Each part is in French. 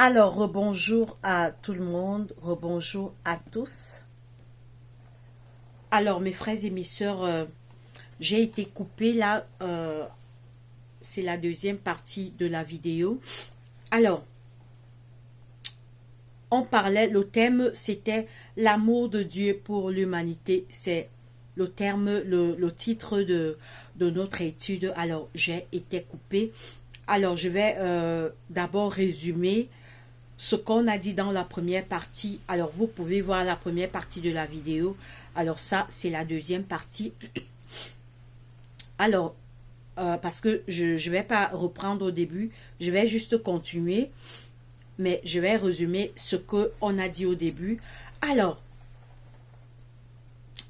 Alors, rebonjour à tout le monde, rebonjour à tous. Alors, mes frères et mes sœurs, j'ai été coupée là, c'est la deuxième partie de la vidéo. Alors, on parlait, le thème c'était l'amour de Dieu pour l'humanité. C'est le terme, le titre de notre étude. Alors, j'ai été coupée. Alors, je vais d'abord résumer ce qu'on a dit dans la première partie. Alors, vous pouvez voir la première partie de la vidéo. Alors, ça, c'est la deuxième partie. Alors, parce que je ne vais pas reprendre au début, je vais juste continuer, mais je vais résumer ce qu'on a dit au début. Alors,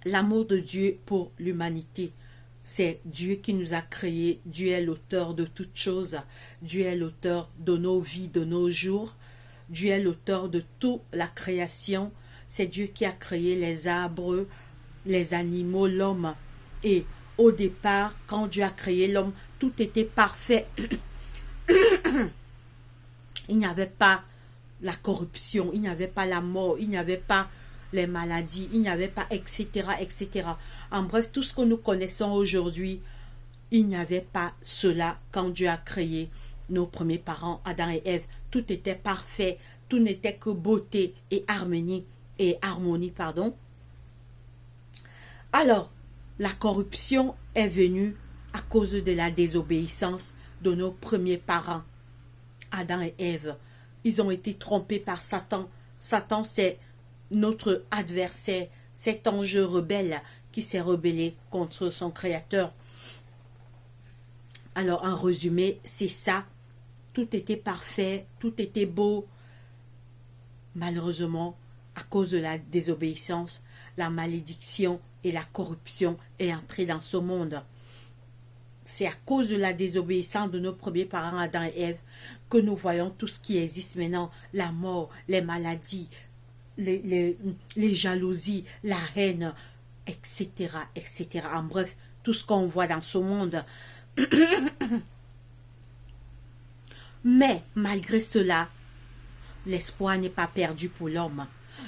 l'amour de Dieu pour l'humanité, c'est Dieu qui nous a créés. Dieu est l'auteur de toutes choses. Dieu est l'auteur de nos vies, de nos jours. Dieu est l'auteur de toute la création. C'est Dieu qui a créé les arbres, les animaux, l'homme. Et au départ, quand Dieu a créé l'homme, tout était parfait. Il n'y avait pas la corruption, il n'y avait pas la mort, il n'y avait pas les maladies, il n'y avait pas, etc., etc. En bref, tout ce que nous connaissons aujourd'hui, il n'y avait pas cela quand Dieu a créé nos premiers parents, Adam et Ève. Tout était parfait, tout n'était que beauté et harmonie, pardon. Alors, la corruption est venue à cause de la désobéissance de nos premiers parents, Adam et Ève. Ils ont été trompés par Satan. Satan, c'est notre adversaire, cet ange rebelle qui s'est rebellé contre son créateur. Alors, en résumé, c'est ça. Tout était parfait, tout était beau. Malheureusement, à cause de la désobéissance, la malédiction et la corruption est entrée dans ce monde. C'est à cause de la désobéissance de nos premiers parents, Adam et Ève, que nous voyons tout ce qui existe maintenant, la mort, les maladies, les jalousies, la haine, etc., etc. En bref, tout ce qu'on voit dans ce monde. Mais malgré cela, l'espoir n'est pas perdu pour l'homme.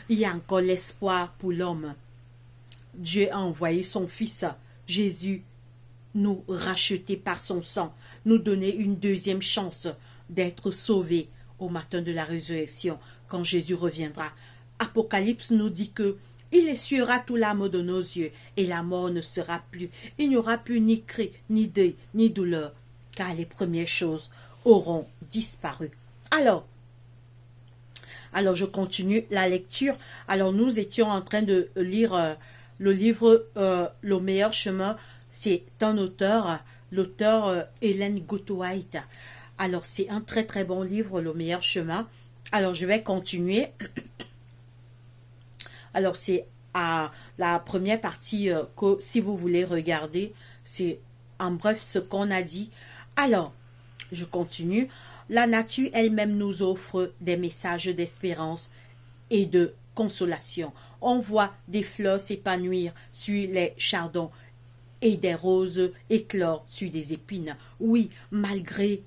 Il y a encore l'espoir pour l'homme. Dieu a envoyé son Fils, Jésus, nous racheter par son sang, nous donner une deuxième chance d'être sauvés au matin de la résurrection, quand Jésus reviendra. Apocalypse nous dit que il essuiera tout l'âme de nos yeux, et la mort ne sera plus. Il n'y aura plus ni cri, ni deuil, ni douleur, car les premières choses auront disparu. Alors, je continue la lecture. Alors, nous étions en train de lire le livre Le meilleur chemin. C'est un auteur, l'auteur Ellen Goodwhite. Alors, c'est un très très bon livre, Le meilleur chemin. Alors, je vais continuer. Alors, c'est à la première partie que, si vous voulez regarder, c'est en bref ce qu'on a dit. Alors, je continue. La nature elle-même nous offre des messages d'espérance et de consolation. On voit des fleurs s'épanouir sur les chardons et des roses éclore sur des épines. Oui, malgré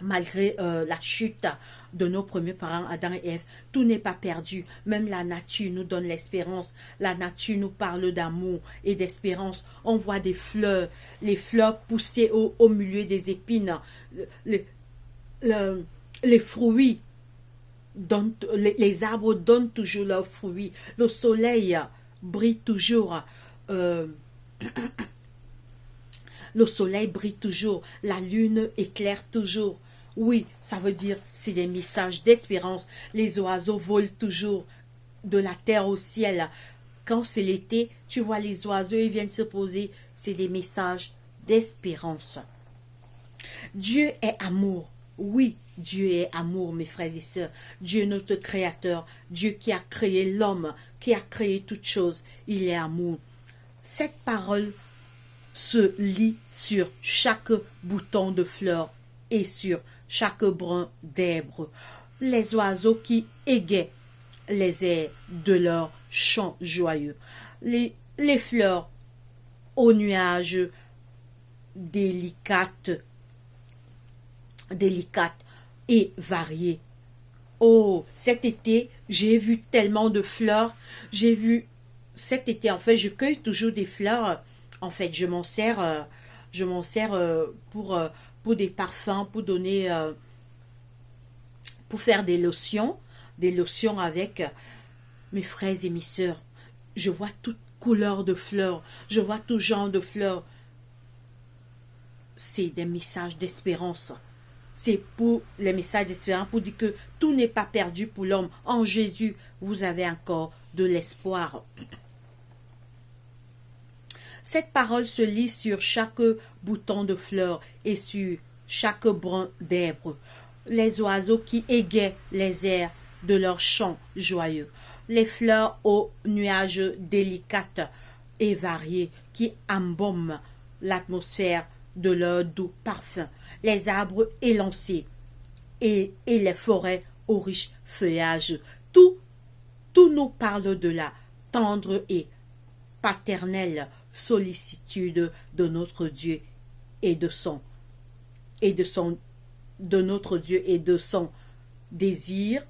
la chute de nos premiers parents, Adam et Ève, tout n'est pas perdu. Même la nature nous donne l'espérance. La nature nous parle d'amour et d'espérance. On voit des fleurs, les fleurs pousser au milieu des épines. Les fruits, les arbres donnent toujours leurs fruits. Le soleil brille toujours. Le soleil brille toujours. La lune éclaire toujours. Oui, ça veut dire c'est des messages d'espérance. Les oiseaux volent toujours de la terre au ciel. Quand c'est l'été, tu vois les oiseaux, ils viennent se poser. C'est des messages d'espérance. Dieu est amour. Oui, Dieu est amour, mes frères et sœurs. Dieu est notre créateur. Dieu qui a créé l'homme, qui a créé toutes choses. Il est amour. Cette parole se lit sur chaque bouton de fleur et sur chaque brin d'herbe. Les oiseaux qui égaient les airs de leurs chants joyeux. Les fleurs aux nuages délicates et variées. Oh, cet été, j'ai vu tellement de fleurs. J'ai vu cet été, en fait, je cueille toujours des fleurs. En fait, je m'en sers pour des parfums, pour donner, pour faire des lotions avec mes frères et mes sœurs. Je vois toute couleur de fleurs, je vois tout genre de fleurs. C'est des messages d'espérance. C'est pour les messages d'espérance, pour dire que tout n'est pas perdu pour l'homme. En Jésus, vous avez encore de l'espoir. Cette parole se lit sur chaque bouton de fleurs et sur chaque brin d'herbe. Les oiseaux qui égaient les airs de leurs chants joyeux. Les fleurs aux nuages délicates et variés qui embaument l'atmosphère de leur doux parfum. Les arbres élancés et les forêts aux riches feuillages. Tout nous parle de la tendre et paternelle sollicitude de notre Dieu et de notre Dieu et de son désir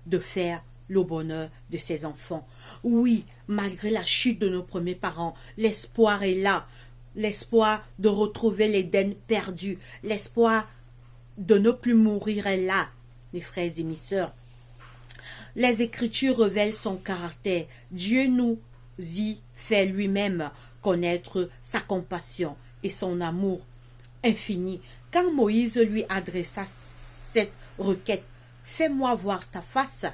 de faire le bonheur de ses enfants. Oui, malgré la chute de nos premiers parents, l'espoir est là. L'espoir de retrouver l'Éden perdu. L'espoir de ne plus mourir est là, mes frères et mes sœurs. Les Écritures révèlent son caractère. Dieu nous y fait lui-même connaître sa compassion et son amour infini. Quand Moïse lui adressa cette requête, « Fais-moi voir ta face »,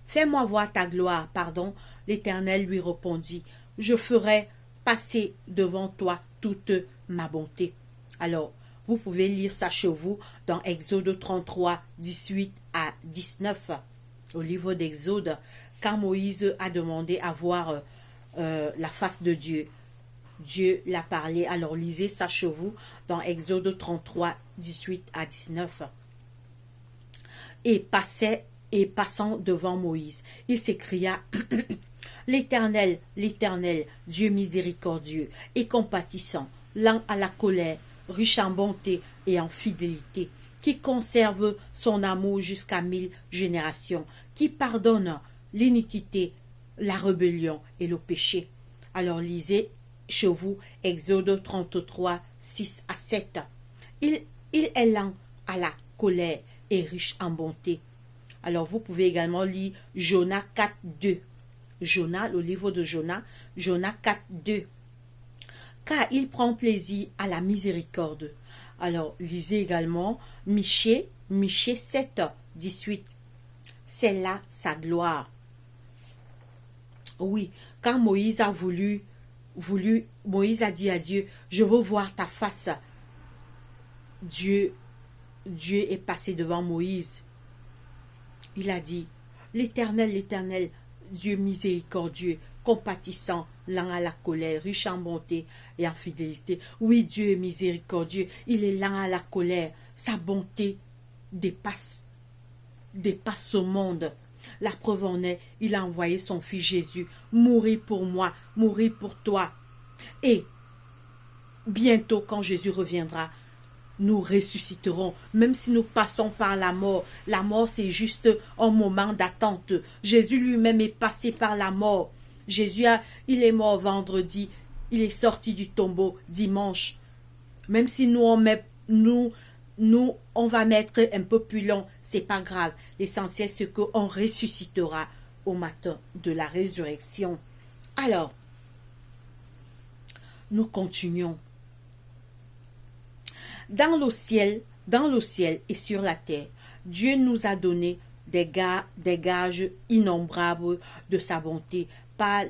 « Fais-moi voir ta gloire, pardon, » l'Éternel lui répondit, « Je ferai passer devant toi toute ma bonté. » Alors, vous pouvez lire ça chez vous dans Exode 33, 18 à 19. Au livre d'Exode, quand Moïse a demandé à voir la face de Dieu, Dieu l'a parlé. Alors, lisez ça chez vous dans Exode 33, 18 à 19. Et passant devant Moïse, il s'écria, « L'Éternel, l'Éternel, Dieu miséricordieux et compatissant, lent à la colère, riche en bonté et en fidélité, qui conserve son amour jusqu'à 1000 générations, qui pardonne l'iniquité, la rébellion et le péché. » Alors lisez chez vous Exode 33, 6 à 7. Il est lent à la colère et riche en bonté. Alors vous pouvez également lire Jonas 4, 2. Jonas, le livre de Jonas, Jonas 4, 2. Car il prend plaisir à la miséricorde. Alors lisez également Michée 7, 18. C'est là sa gloire. Oui, quand Moïse a Moïse a dit à Dieu, « Je veux voir ta face. » Dieu est passé devant Moïse. Il a dit, « L'Éternel, l'Éternel, Dieu miséricordieux, compatissant, lent à la colère, riche en bonté et en fidélité. » Oui, Dieu est miséricordieux, il est lent à la colère. Sa bonté dépasse ce monde. La preuve en est, il a envoyé son fils Jésus mourir pour moi, mourir pour toi. Et bientôt, quand Jésus reviendra, nous ressusciterons, même si nous passons par la mort. La mort, c'est juste un moment d'attente. Jésus lui-même est passé par la mort. Il est mort vendredi, il est sorti du tombeau dimanche. Même si nous, on va mettre un peu plus long, c'est pas grave. L'essentiel, c'est qu'on ressuscitera au matin de la résurrection. Alors, nous continuons. Dans le ciel et sur la terre, Dieu nous a donné des gages innombrables de sa bonté par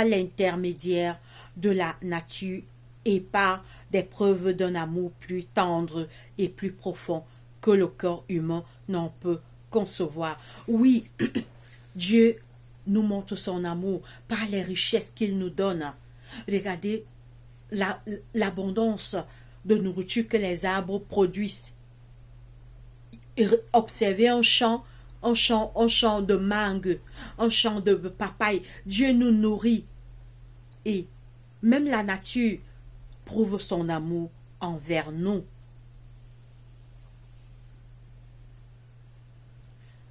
l'intermédiaire de la nature et par des preuves d'un amour plus tendre et plus profond que le corps humain n'en peut concevoir. Oui, Dieu nous montre son amour par les richesses qu'il nous donne. Regardez l'abondance de nourriture que les arbres produisent. Observez un champ de mangue, un champ de papaye. Dieu nous nourrit. Et même la nature prouve son amour envers nous.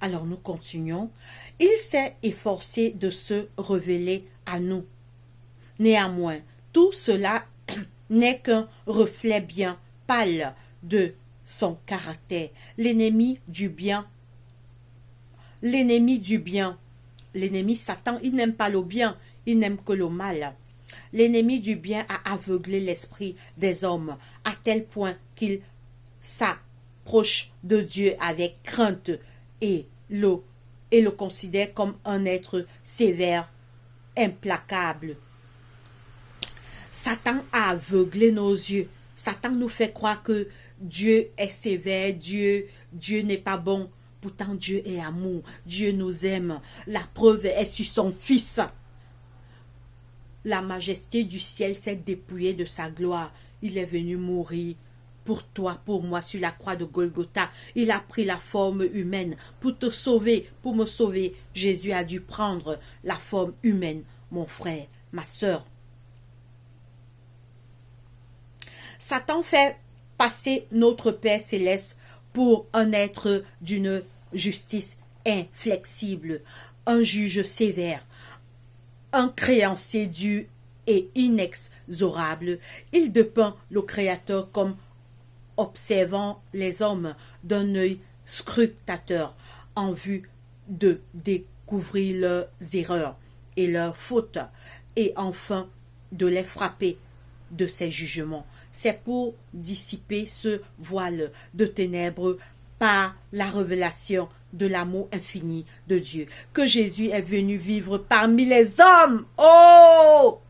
Alors nous continuons. Il s'est efforcé de se révéler à nous. Néanmoins, tout cela n'est qu'un reflet bien pâle de son caractère. L'ennemi du bien, l'ennemi Satan, il n'aime pas le bien, il n'aime que le mal. L'ennemi du bien a aveuglé l'esprit des hommes à tel point qu'il s'approche de Dieu avec crainte et le considère comme un être sévère, implacable. Satan a aveuglé nos yeux. Satan nous fait croire que Dieu est sévère, Dieu n'est pas bon. Pourtant, Dieu est amour, Dieu nous aime. La preuve est sur son Fils. La majesté du ciel s'est dépouillée de sa gloire. Il est venu mourir pour toi, pour moi, sur la croix de Golgotha. Il a pris la forme humaine pour te sauver, pour me sauver. Jésus a dû prendre la forme humaine, mon frère, ma sœur. Satan fait passer notre Père céleste pour un être d'une justice inflexible, un juge sévère, un créancier dur et inexorable. Il dépeint le Créateur comme observant les hommes d'un œil scrutateur en vue de découvrir leurs erreurs et leurs fautes et enfin de les frapper de ses jugements. C'est pour dissiper ce voile de ténèbres par la révélation de l'amour infini de Dieu que Jésus est venu vivre parmi les hommes. Oh!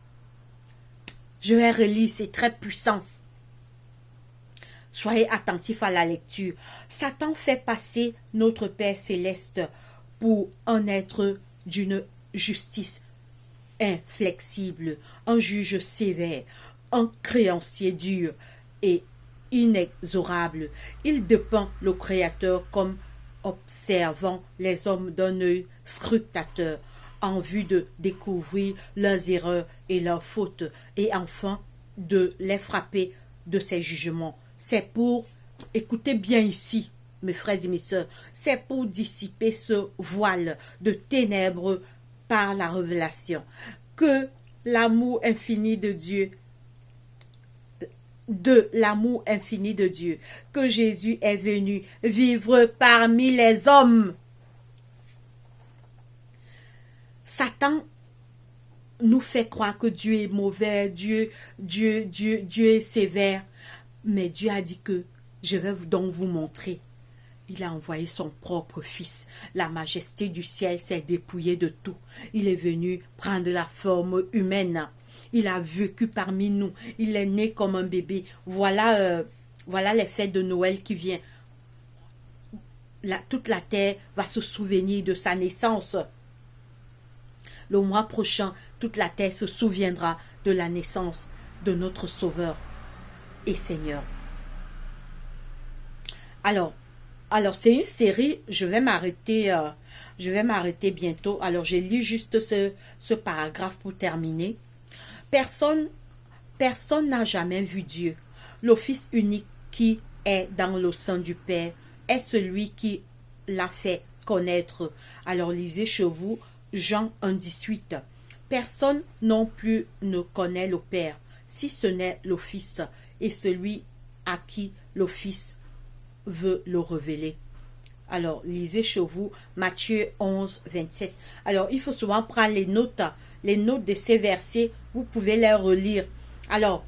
Je vais relire, c'est très puissant. Soyez attentifs à la lecture. Satan fait passer notre Père céleste pour un être d'une justice inflexible, un juge sévère, un créancier dur et inexorable. Il dépeint le Créateur comme observant les hommes d'un œil scrutateur en vue de découvrir leurs erreurs et leurs fautes et enfin de les frapper de ses jugements. C'est pour, écoutez bien ici, mes frères et mes sœurs, c'est pour dissiper ce voile de ténèbres par la révélation que l'amour infini de Dieu, que Jésus est venu vivre parmi les hommes. Satan nous fait croire que Dieu est mauvais, Dieu est sévère. Mais Dieu a dit que je vais donc vous montrer. Il a envoyé son propre Fils. La majesté du ciel s'est dépouillée de tout. Il est venu prendre la forme humaine. Il a vécu parmi nous. Il est né comme un bébé. Voilà les fêtes de Noël qui viennent. Toute la terre va se souvenir de sa naissance. Le mois prochain, toute la terre se souviendra de la naissance de notre Sauveur et Seigneur. Alors c'est une série, je vais m'arrêter bientôt. Alors j'ai lu juste ce paragraphe pour terminer. Personne n'a jamais vu Dieu. Le Fils unique qui est dans le sein du Père est celui qui l'a fait connaître. Alors lisez chez vous Jean 1,18. Personne non plus ne connaît le Père, si ce n'est le Fils et celui à qui le Fils veut le révéler. Alors, lisez chez vous Matthieu 11, 27. Alors, il faut souvent prendre les notes de ces versets. Vous pouvez les relire. Alors,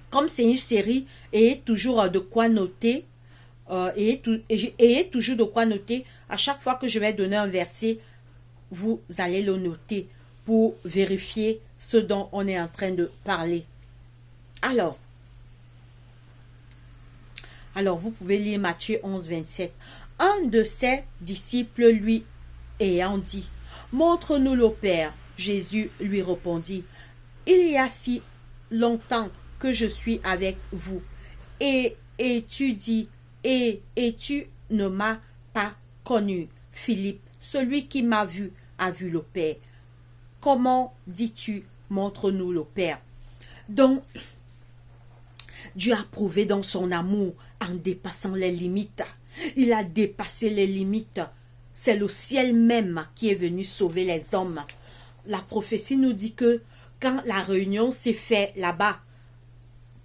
comme c'est une série, ayez toujours de quoi noter. Ayez toujours de quoi noter. À chaque fois que je vais donner un verset, vous allez le noter pour vérifier ce dont on est en train de parler. Alors, vous pouvez lire Matthieu 11, 27. Un de ses disciples lui ayant dit, « Montre-nous le Père. » Jésus lui répondit, « Il y a si longtemps que je suis avec vous, et tu ne m'as pas connu, Philippe. Celui qui m'a vu a vu le Père. Comment dis-tu, montre-nous le Père? » Donc, Dieu a prouvé dans son amour en dépassant les limites. Il a dépassé les limites. c'est le ciel même qui est venu sauver les hommes. La prophétie nous dit que quand la réunion s'est faite là-bas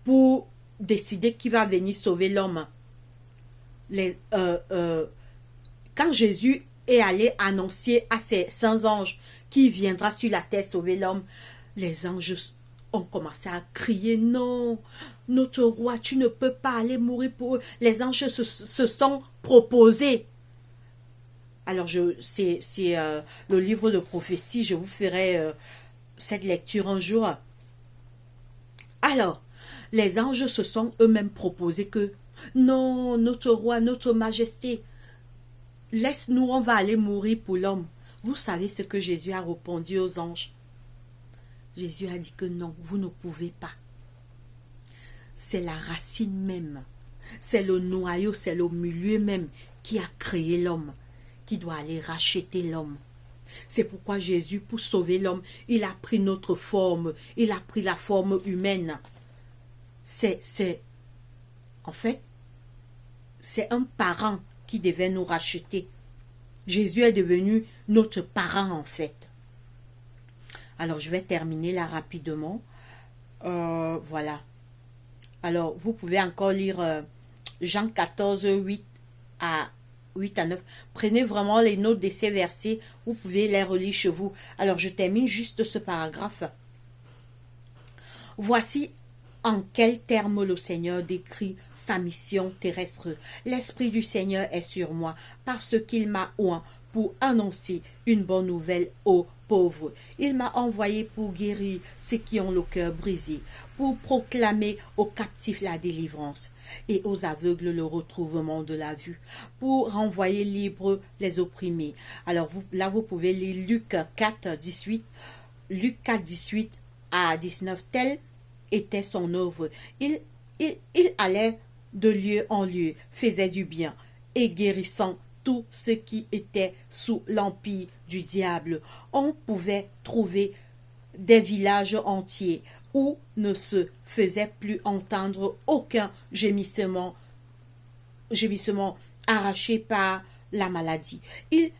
pour décider qui va venir sauver l'homme, quand Jésus est allé annoncer à ses saints anges qui viendra sur la terre sauver l'homme, les anges ont commencé à crier non, notre roi, tu ne peux pas aller mourir pour eux. Les anges se sont proposés. Alors, c'est le livre de prophétie, je vous ferai cette lecture un jour. Alors, les anges se sont eux-mêmes proposés que non, notre roi, notre majesté, laisse-nous, on va aller mourir pour l'homme. Vous savez ce que Jésus a répondu aux anges? Jésus a dit que non, vous ne pouvez pas. C'est la racine même, c'est le noyau, c'est le milieu même qui a créé l'homme, qui doit aller racheter l'homme. C'est pourquoi Jésus, pour sauver l'homme, il a pris notre forme, il a pris la forme humaine. En fait, c'est un parent qui devait nous racheter. Jésus est devenu notre parent en fait. Alors, je vais terminer là rapidement. Voilà. Alors, vous pouvez encore lire Jean 14, 8 à 9. Prenez vraiment les notes de ces versets. Vous pouvez les relire chez vous. Alors, je termine juste ce paragraphe. Voici en quels termes le Seigneur décrit sa mission terrestre. L'Esprit du Seigneur est sur moi, parce qu'il m'a oint pour annoncer une bonne nouvelle aux pauvres. Il m'a envoyé pour guérir ceux qui ont le cœur brisé, pour proclamer aux captifs la délivrance et aux aveugles le retrouvement de la vue, pour renvoyer libres les opprimés. Alors là, vous pouvez lire Luc 4, 18, Luc 4, 18 à 19, tel était son œuvre. Il allait de lieu en lieu, faisait du bien et guérissant tous ceux qui étaient sous l'empire du diable. On pouvait trouver des villages entiers où ne se faisait plus entendre aucun gémissement arraché par la maladie. Il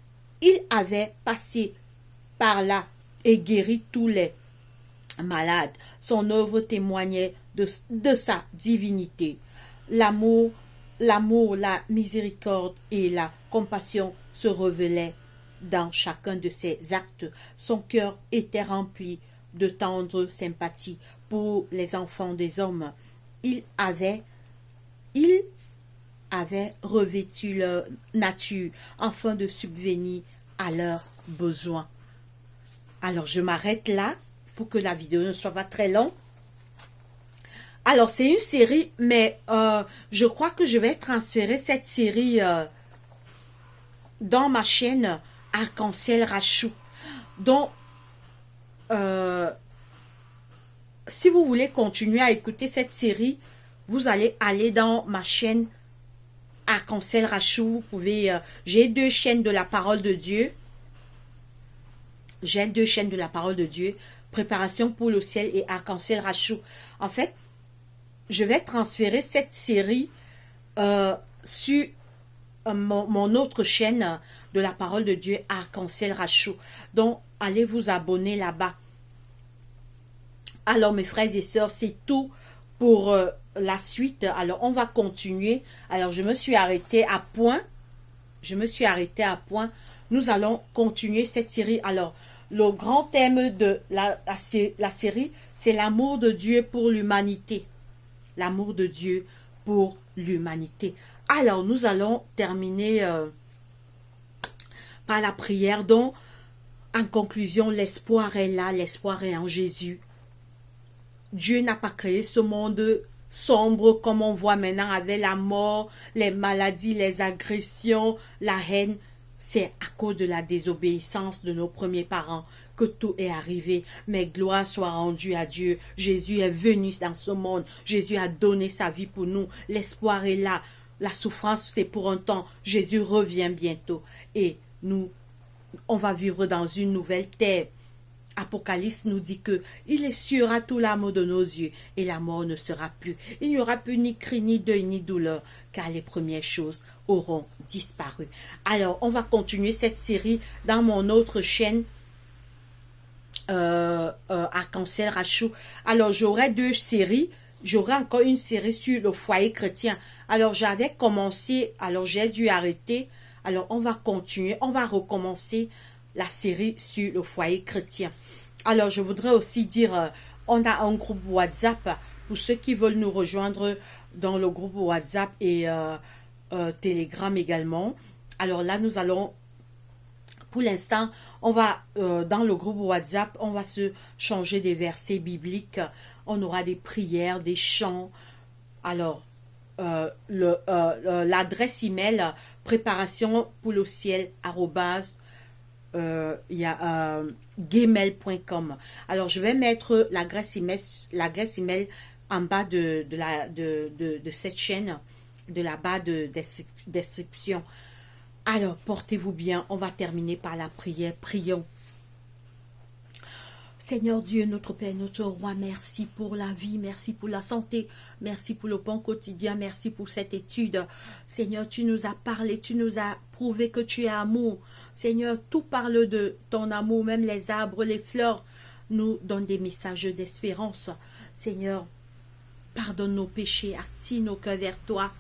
avait passé par là et guéri tous les malade. Son œuvre témoignait de sa divinité. L'amour, la miséricorde et la compassion se révélaient dans chacun de ses actes. Son cœur était rempli de tendre sympathie pour les enfants des hommes. Il avait revêtu leur nature afin de subvenir à leurs besoins. Alors je m'arrête là pour que la vidéo ne soit pas très longue. Alors, c'est une série, mais je crois que je vais transférer cette série dans ma chaîne Arc-en-Ciel Rachou. Donc, si vous voulez continuer à écouter cette série, vous allez aller dans ma chaîne Arc-en-Ciel Rachou. Vous pouvez, j'ai deux chaînes de la parole de Dieu. J'ai deux chaînes de la parole de Dieu. Préparation pour le ciel et Arc-en-Ciel Rachou. En fait, je vais transférer cette série sur mon autre chaîne de la parole de Dieu, Arc-en-Ciel Rachou. Donc, allez vous abonner là-bas. Alors, mes frères et sœurs, c'est tout pour la suite. Alors, on va continuer. Alors, je me suis arrêtée à point. Nous allons continuer cette série. Alors, le grand thème de la série, c'est l'amour de Dieu pour l'humanité. L'amour de Dieu pour l'humanité. Alors, nous allons terminer par la prière. Donc, en conclusion, l'espoir est là, l'espoir est en Jésus. Dieu n'a pas créé ce monde sombre comme on voit maintenant avec la mort, les maladies, les agressions, la haine. C'est à cause de la désobéissance de nos premiers parents que tout est arrivé. Mais gloire soit rendue à Dieu. Jésus est venu dans ce monde. Jésus a donné sa vie pour nous. L'espoir est là. La souffrance, c'est pour un temps. Jésus revient bientôt. Et nous, on va vivre dans une nouvelle terre. Apocalypse nous dit que il essuiera tout l'amour de nos yeux et la mort ne sera plus. Il n'y aura plus ni cri, ni deuil, ni douleur, car les premières choses auront disparu. Alors, on va continuer cette série dans mon autre chaîne, Arc-en-Ciel Rachou. Alors, j'aurai deux séries. J'aurai encore une série sur le foyer chrétien. Alors, j'avais commencé, alors j'ai dû arrêter. Alors, on va continuer, on va recommencer la série sur le foyer chrétien. Alors, je voudrais aussi dire, on a un groupe WhatsApp pour ceux qui veulent nous rejoindre dans le groupe WhatsApp et Telegram également. Alors là, nous allons, pour l'instant, on va, dans le groupe WhatsApp, on va se changer des versets bibliques. On aura des prières, des chants. Alors, l'adresse email préparation pour le ciel gmail.com. Alors, je vais mettre l'adresse email en bas de cette chaîne, de la barre de description. Alors, portez-vous bien. On va terminer par la prière. Prions. Seigneur Dieu, notre Père, notre Roi, merci pour la vie, merci pour la santé, merci pour le pain quotidien, merci pour cette étude. Seigneur, tu nous as parlé, tu nous as prouvé que tu es amour. Seigneur, tout parle de ton amour, même les arbres, les fleurs nous donnent des messages d'espérance. Seigneur, pardonne nos péchés, attire nos cœurs vers toi.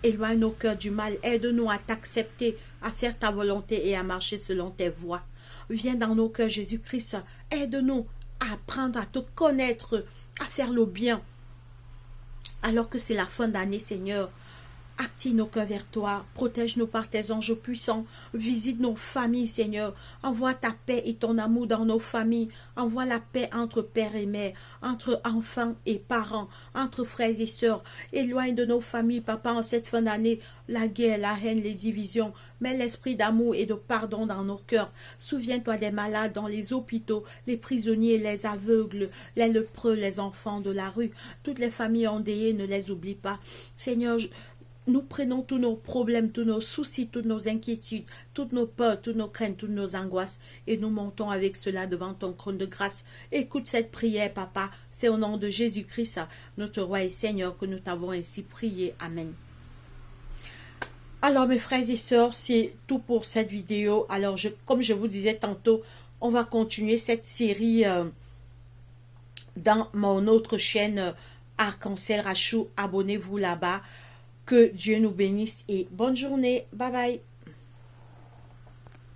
Éloigne nos cœurs du mal, aide-nous à t'accepter, à faire ta volonté et à marcher selon tes voies. Viens dans nos cœurs, Jésus-Christ, aide-nous à apprendre à te connaître, à faire le bien. Alors que c'est la fin d'année, Seigneur, attire nos cœurs vers toi, protège-nous par tes anges puissants, visite nos familles, Seigneur, envoie ta paix et ton amour dans nos familles, envoie la paix entre père et mère, entre enfants et parents, entre frères et sœurs, éloigne de nos familles, Papa, en cette fin d'année, la guerre, la haine, les divisions, mets l'esprit d'amour et de pardon dans nos cœurs, souviens-toi des malades dans les hôpitaux, les prisonniers, les aveugles, les lépreux, les enfants de la rue, toutes les familles endeuillées, ne les oublie pas, Seigneur, nous prenons tous nos problèmes, tous nos soucis, toutes nos inquiétudes, toutes nos peurs, toutes nos craintes, toutes nos angoisses et nous montons avec cela devant ton trône de grâce. Écoute cette prière, Papa. C'est au nom de Jésus-Christ, notre Roi et Seigneur, que nous t'avons ainsi prié. Amen. Alors, mes frères et sœurs, c'est tout pour cette vidéo. Alors, comme je vous disais tantôt, on va continuer cette série dans mon autre chaîne Arc-en-Ciel Rachou. Abonnez-vous là-bas. Que Dieu nous bénisse et bonne journée. Bye bye.